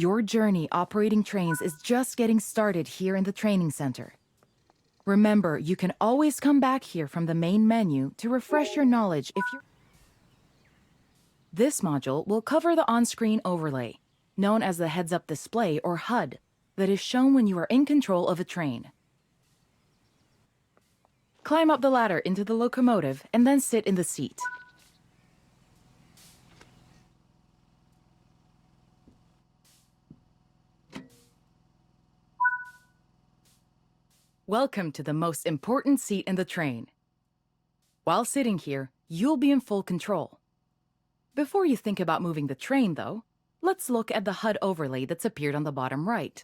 Your journey operating trains is just getting started here in the training center. Remember, you can always come back here from the main menu to refresh your knowledge if you're... This module will cover the on-screen overlay, known as the heads-up display or HUD, that is shown when you are in control of a train. Climb up the ladder into the locomotive and then sit in the seat. Welcome to the most important seat in the train. While sitting here, you'll be in full control. Before you think about moving the train, though, let's look at the HUD overlay that's appeared on the bottom right.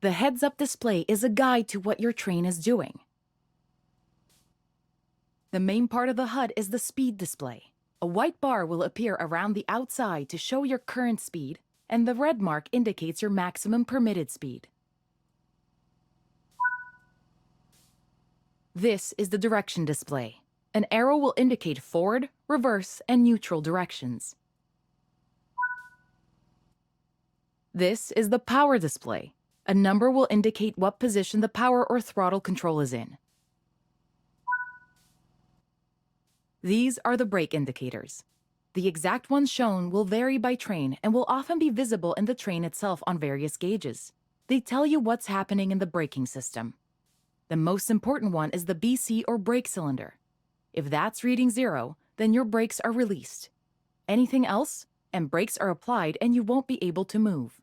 The heads-up display is a guide to what your train is doing. The main part of the HUD is the speed display. A white bar will appear around the outside to show your current speed, and the red mark indicates your maximum permitted speed. This is the direction display. An arrow will indicate forward, reverse, and neutral directions. This is the power display. A number will indicate what position the power or throttle control is in. These are the brake indicators. The exact ones shown will vary by train and will often be visible in the train itself on various gauges. They tell you what's happening in the braking system. The most important one is the BC or brake cylinder. If that's reading 0, then your brakes are released. Anything else, and brakes are applied and you won't be able to move.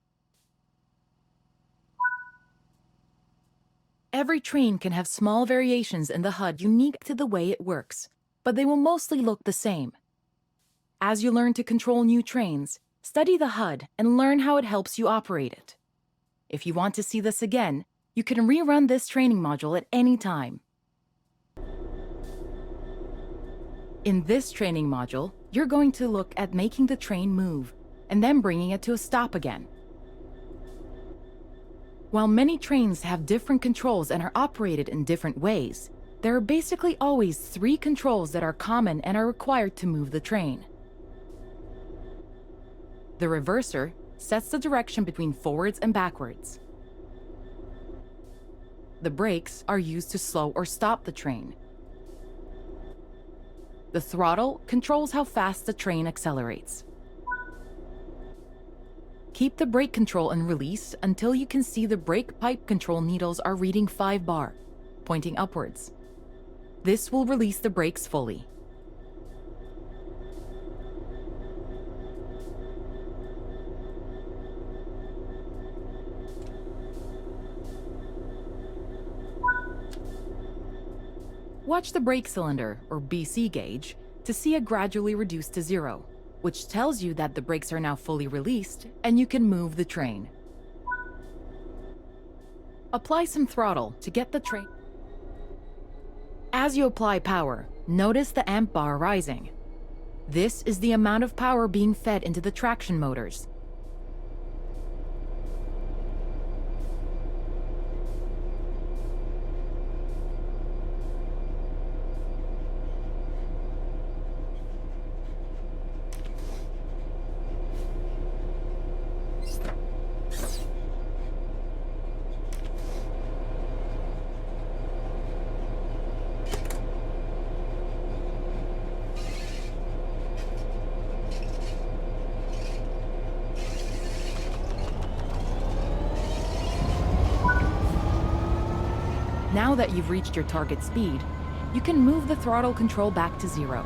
Every train can have small variations in the HUD unique to the way it works, but they will mostly look the same. As you learn to control new trains, study the HUD and learn how it helps you operate it. If you want to see this again, you can rerun this training module at any time. In this training module, you're going to look at making the train move, and then bringing it to a stop again. While many trains have different controls and are operated in different ways, there are basically always 3 controls that are common and are required to move the train. The reverser sets the direction between forwards and backwards. The brakes are used to slow or stop the train. The throttle controls how fast the train accelerates. Keep the brake control and release until you can see the brake pipe control needles are reading 5 bar, pointing upwards. This will release the brakes fully. Watch the brake cylinder, or BC gauge, to see it gradually reduce to 0, which tells you that the brakes are now fully released and you can move the train. Apply some throttle to get the train. As you apply power, notice the amp bar rising. This is the amount of power being fed into the traction motors. Now that you've reached your target speed, you can move the throttle control back to 0.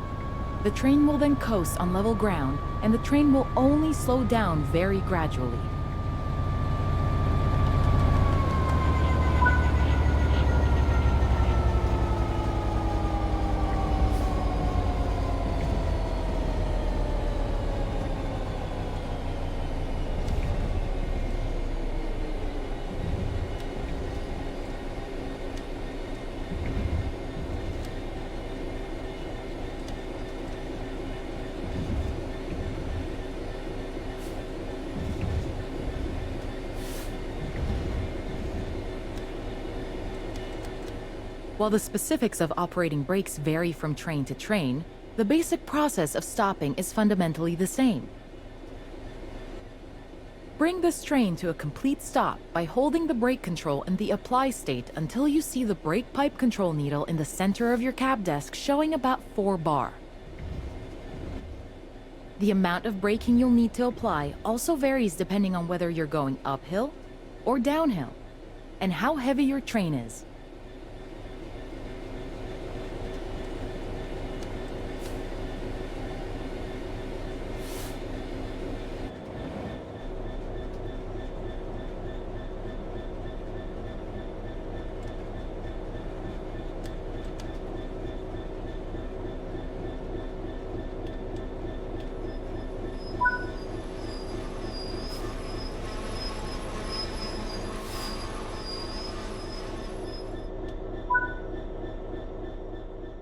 The train will then coast on level ground, and the train will only slow down very gradually. While the specifics of operating brakes vary from train to train, the basic process of stopping is fundamentally the same. Bring this train to a complete stop by holding the brake control in the apply state until you see the brake pipe control needle in the center of your cab desk showing about 4 bar. The amount of braking you'll need to apply also varies depending on whether you're going uphill or downhill, and how heavy your train is.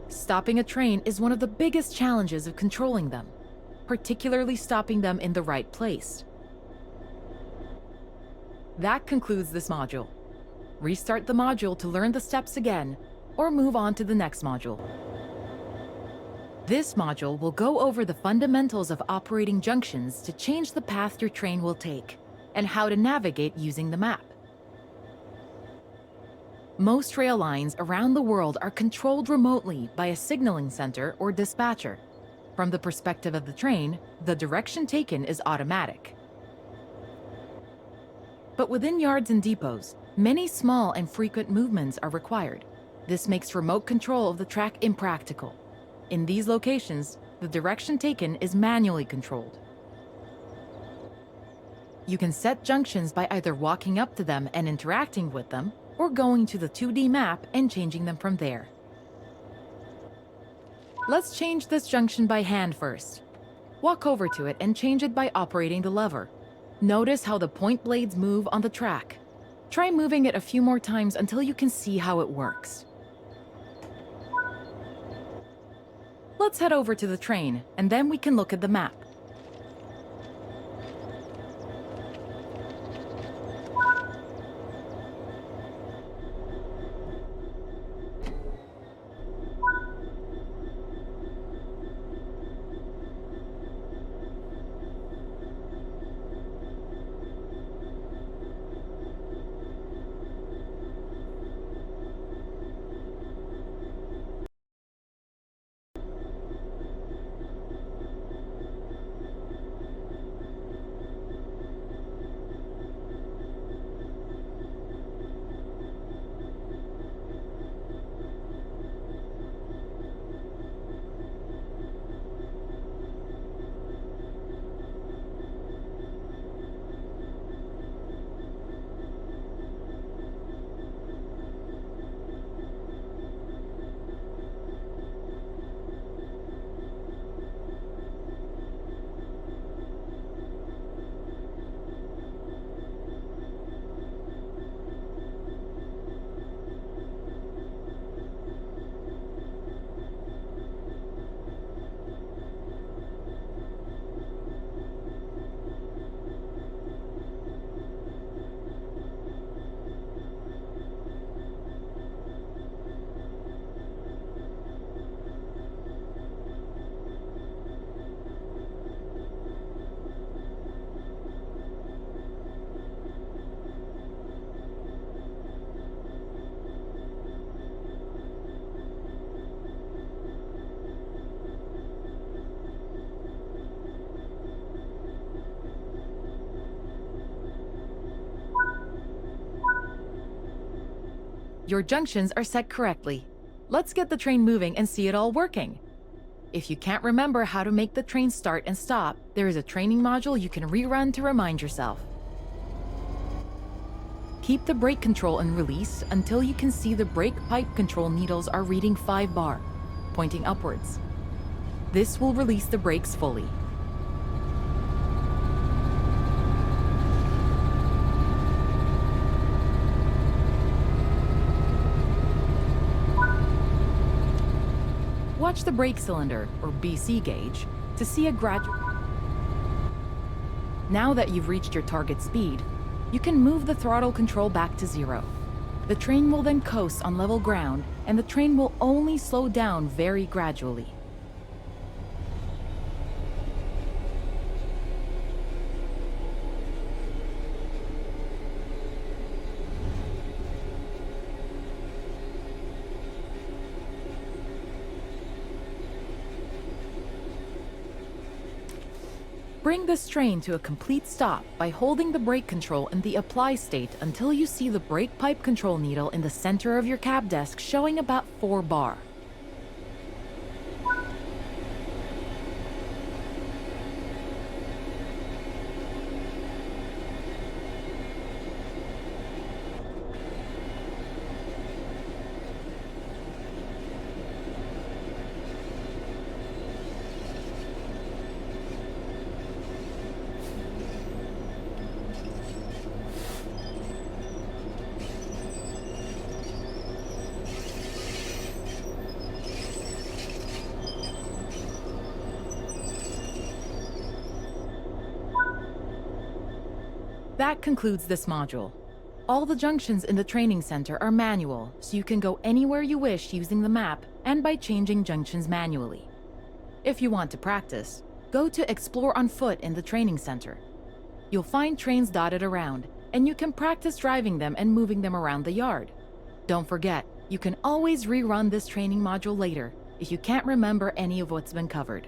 Stopping a train is one of the biggest challenges of controlling them, particularly stopping them in the right place. That concludes this module. Restart the module to learn the steps again, or move on to the next module. This module will go over the fundamentals of operating junctions to change the path your train will take, and how to navigate using the map. Most rail lines around the world are controlled remotely by a signaling center or dispatcher. From the perspective of the train, the direction taken is automatic. But within yards and depots, many small and frequent movements are required. This makes remote control of the track impractical. In these locations, the direction taken is manually controlled. You can set junctions by either walking up to them and interacting with them, or going to the 2D map and changing them from there. Let's change this junction by hand first. Walk over to it and change it by operating the lever. Notice how the point blades move on the track. Try moving it a few more times until you can see how it works. Let's head over to the train, and then we can look at the map. Your junctions are set correctly. Let's get the train moving and see it all working. If you can't remember how to make the train start and stop, there is a training module you can rerun to remind yourself. Keep the brake control in release until you can see the brake pipe control needles are reading 5 bar, pointing upwards. This will release the brakes fully. Watch the brake cylinder, or BC gauge, to see a gradual. Now that you've reached your target speed, you can move the throttle control back to 0. The train will then coast on level ground, and the train will only slow down very gradually. Bring this train to a complete stop by holding the brake control in the apply state until you see the brake pipe control needle in the center of your cab desk showing about 4 bar. That concludes this module. All the junctions in the training center are manual, so you can go anywhere you wish using the map and by changing junctions manually. If you want to practice, go to Explore on Foot in the training center. You'll find trains dotted around, and you can practice driving them and moving them around the yard. Don't forget, you can always rerun this training module later if you can't remember any of what's been covered.